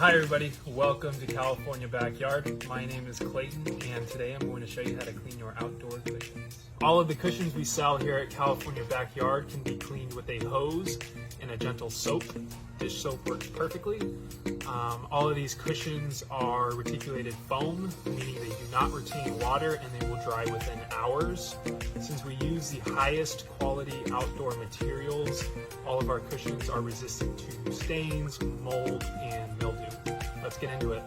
Hi everybody, welcome to California Backyard. My name is Clayton and today I'm going to show you how to clean your outdoor cushions. All of the cushions we sell here at California Backyard can be cleaned with a hose and a gentle soap. Dish soap works perfectly. All of these cushions are reticulated foam, meaning they do not retain water and they will dry within hours. Since we use the highest quality outdoor materials, all of our cushions are resistant to stains, mold, and mildew. Let's get into it.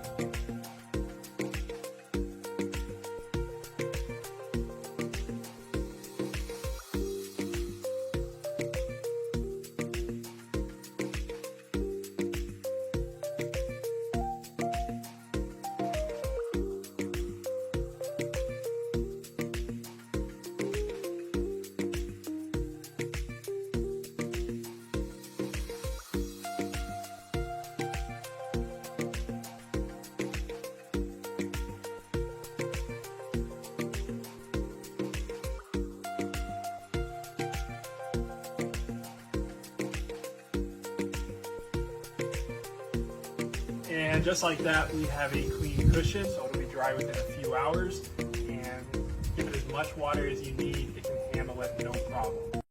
And just like that, we have a clean cushion, so it'll be dry within a few hours. And give it as much water as you need, it can handle it, no problem.